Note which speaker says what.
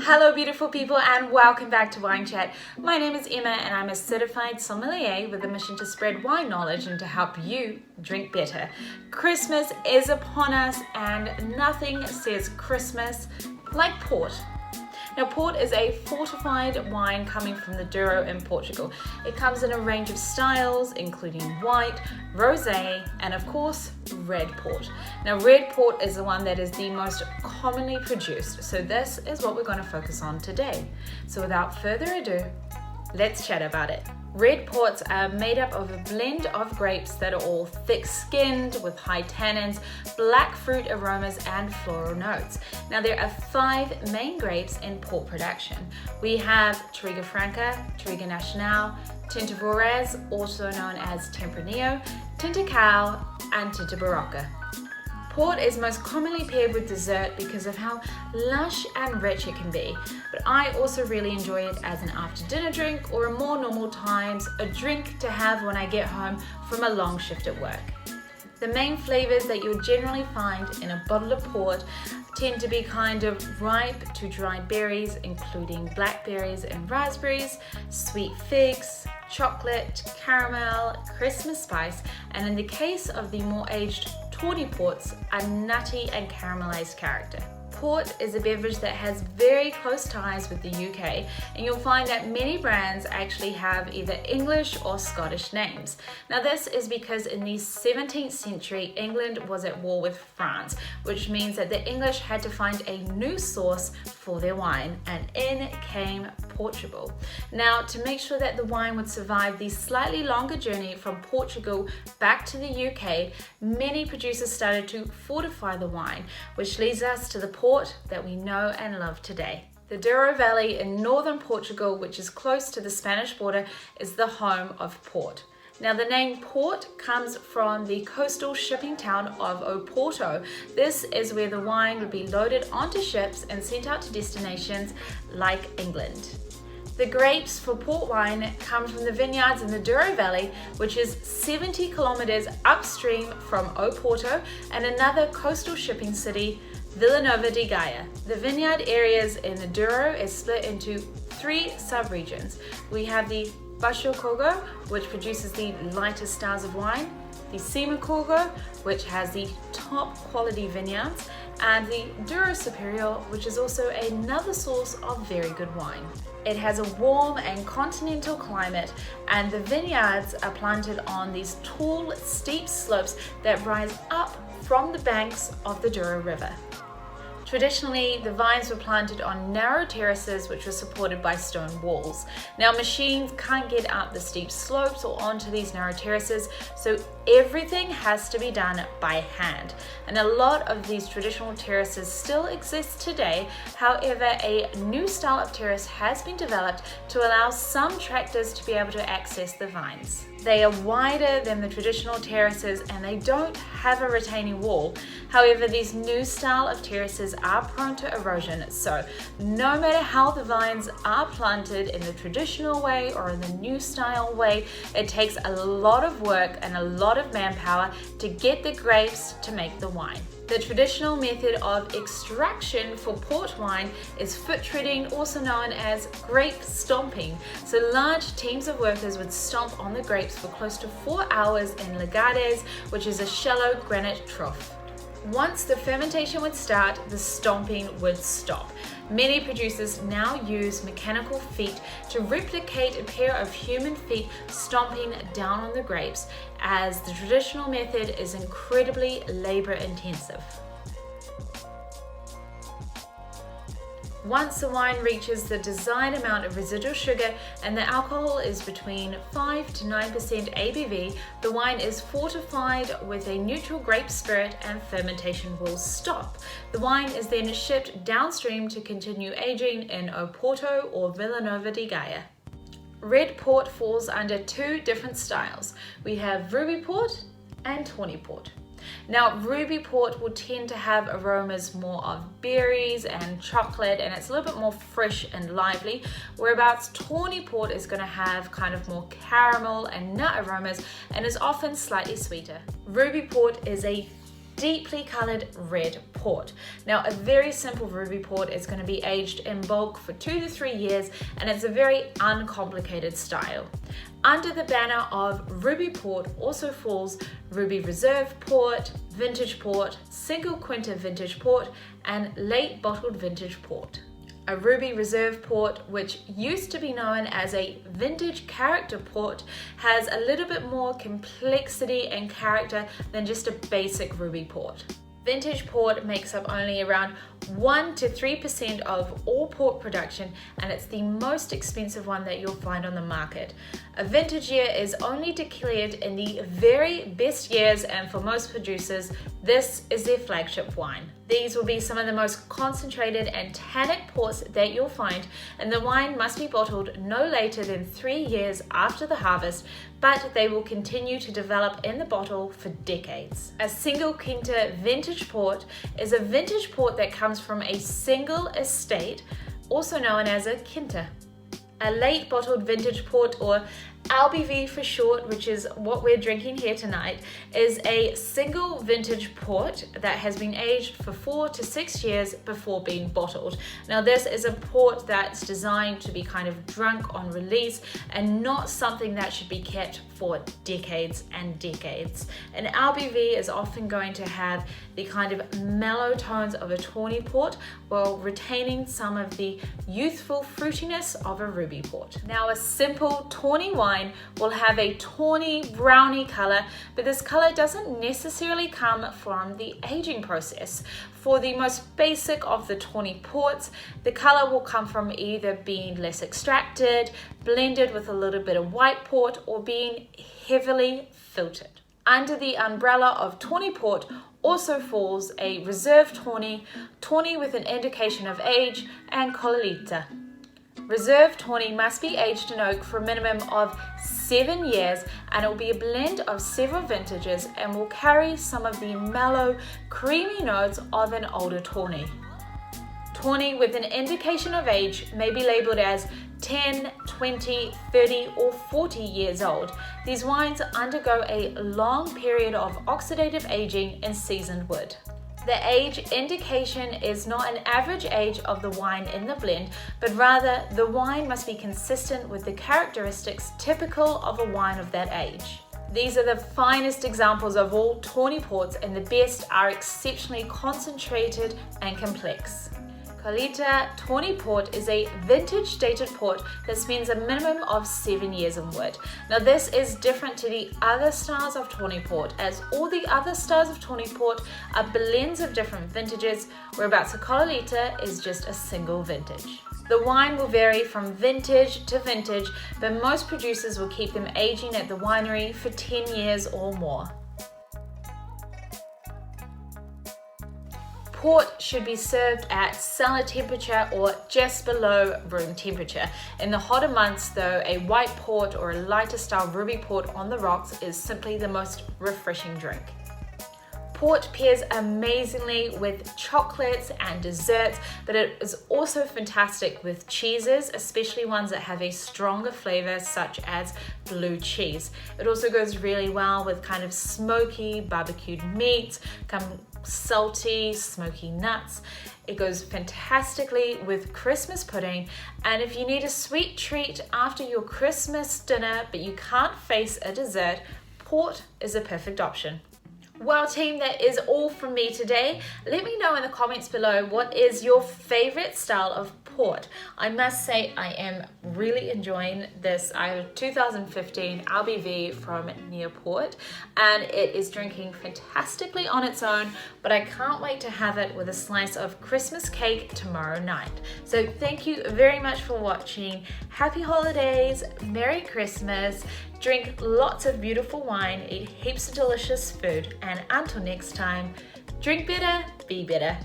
Speaker 1: Hello beautiful people and welcome back to Wine Chat. My name is Emma and I'm a certified sommelier with a mission to spread wine knowledge and to help you drink better. Christmas is upon us and nothing says Christmas like port. Now, port is a fortified wine coming from the Douro in Portugal. It comes in a range of styles, including white, rosé, and of course, red port. Now, red port is the one that is the most commonly produced, so this is what we're going to focus on today. So without further ado, let's chat about it. Red ports are made up of a blend of grapes that are all thick-skinned with high tannins, black fruit aromas and floral notes. Now there are 5 main grapes in port production. We have Touriga Franca, Touriga Nacional, Tinta Voraz, also known as Tempranillo, Tinta Cal and Tinta Barroca. Port is most commonly paired with dessert because of how lush and rich it can be, but I also really enjoy it as an after dinner drink or in more normal times, a drink to have when I get home from a long shift at work. The main flavors that you'll generally find in a bottle of port tend to be kind of ripe to dried berries, including blackberries and raspberries, sweet figs, chocolate, caramel, Christmas spice, and in the case of the more aged TAWNY ports, a nutty and caramelized character. Port is a beverage that has very close ties with the UK, and you'll find that many brands actually have either English or Scottish names. Now this is because in the 17th century, England was at war with France, which means that the English had to find a new source for their wine, and in came Portugal. Now, to make sure that the wine would survive the slightly longer journey from Portugal back to the UK, many producers started to fortify the wine, which leads us to the port that we know and love today. The Douro Valley in northern Portugal, which is close to the Spanish border, is the home of port. Now the name port comes from the coastal shipping town of Oporto. This is where the wine would be loaded onto ships and sent out to destinations like England. The grapes for port wine come from the vineyards in the Douro Valley, which is 70 kilometers upstream from Oporto and another coastal shipping city, Vila Nova de Gaia. The vineyard areas in the Douro is split into 3 sub-regions. We have the Baixo CORGO, which produces the lighter styles of wine, the CIMA CORGO, which has the top quality vineyards, and the Douro Superior, which is also another source of very good wine. It has a warm and continental climate, and the vineyards are planted on these tall, steep slopes that rise up from the banks of the Douro River. Traditionally, the vines were planted on narrow terraces which were supported by stone walls. Now, machines can't get up the steep slopes or onto these narrow terraces, so everything has to be done by hand. And a lot of these traditional terraces still exist today. However, a new style of terrace has been developed to allow some tractors to be able to access the vines. They are wider than the traditional terraces and they don't have a retaining wall. However, these new style of terraces are prone to erosion, so no matter how the vines are planted in the traditional way or in the new style way, it takes a lot of work and a lot of manpower to get the grapes to make the wine. The traditional method of extraction for port wine is foot treading, also known as grape stomping. So large teams of workers would stomp on the grapes for close to 4 hours in lagades, which is a shallow granite trough. Once the fermentation would start, the stomping would stop. Many producers now use mechanical feet to replicate a pair of human feet stomping down on the grapes, as the traditional method is incredibly labor intensive. Once the wine reaches the desired amount of residual sugar and the alcohol is between 5 to 9% ABV, the wine is fortified with a neutral grape spirit and fermentation will stop. The wine is then shipped downstream to continue aging in Oporto or Vila Nova de Gaia. Red port falls under 2 different styles. We have ruby port and tawny port. Now, ruby port will tend to have aromas more of berries and chocolate, and it's a little bit more fresh and lively, whereabouts tawny port is going to have kind of more caramel and nut aromas and is often slightly sweeter. Ruby port is a deeply colored red port. Now, a very simple ruby port is going to be aged in bulk for 2 to 3 years, and it's a very uncomplicated style. Under the banner of ruby port also falls ruby reserve port, vintage port, single quinta vintage port, and late bottled vintage port. A ruby reserve port, which used to be known as a vintage character port, has a little bit more complexity and character than just a basic ruby port. Vintage port makes up only around 1 to 3% of all port production, and it's the most expensive one that you'll find on the market. A vintage year is only declared in the very best years, and for most producers, this is their flagship wine. These will be some of the most concentrated and tannic ports that you'll find, and the wine must be bottled no later than 3 years after the harvest, but they will continue to develop in the bottle for decades. A single quinta vintage port is a vintage port that comes from a single estate, also known as a quinta. A late bottled vintage port, or LBV for short, which is what we're drinking here tonight, is a single vintage port that has been aged for 4 to 6 years before being bottled. Now, this is a port that's designed to be kind of drunk on release and not something that should be kept for decades and decades. An LBV is often going to have the kind of mellow tones of a tawny port while retaining some of the youthful fruitiness of a ruby port. Now, a simple tawny wine will have a tawny browny color, but this color doesn't necessarily come from the aging process. For the most basic of the tawny ports, the color will come from either being less extracted, blended with a little bit of white port, or being heavily filtered. Under the umbrella of tawny port also falls a reserve tawny, tawny with an indication of age, and COLHEITA. Reserve tawny must be aged in oak for a minimum of 7 years, and it will be a blend of several vintages and will carry some of the mellow, creamy notes of an older tawny. Tawny with an indication of age may be labeled as 10, 20, 30, or 40 years old. These wines undergo a long period of oxidative aging in seasoned wood. The age indication is not an average age of the wine in the blend, but rather the wine must be consistent with the characteristics typical of a wine of that age. These are the finest examples of all tawny ports, and the best are exceptionally concentrated and complex. COLHEITA Tawny Port is a vintage dated port that spends a minimum of 7 years in wood. Now, this is different to the other styles of tawny port, as all the other styles of tawny port are blends of different vintages, whereabouts a COLHEITA is just a single vintage. The wine will vary from vintage to vintage, but most producers will keep them aging at the winery for 10 years or more. Port should be served at cellar temperature or just below room temperature. In the hotter months though, a white port or a lighter style ruby port on the rocks is simply the most refreshing drink. Port pairs amazingly with chocolates and desserts, but it is also fantastic with cheeses, especially ones that have a stronger flavor such as blue cheese. It also goes really well with kind of smoky barbecued meats, salty, smoky nuts. It goes fantastically with Christmas pudding, and if you need a sweet treat after your Christmas dinner but you can't face a dessert, port is a perfect option. Well team, that is all from me today. Let me know in the comments below what is your favorite style of port. I must say I am really enjoying this. I have a 2015 LBV from Newport and it is drinking fantastically on its own, but I can't wait to have it with a slice of Christmas cake tomorrow night. So thank you very much for watching. Happy holidays, Merry Christmas, drink lots of beautiful wine, eat heaps of delicious food, and until next time, drink better, be better.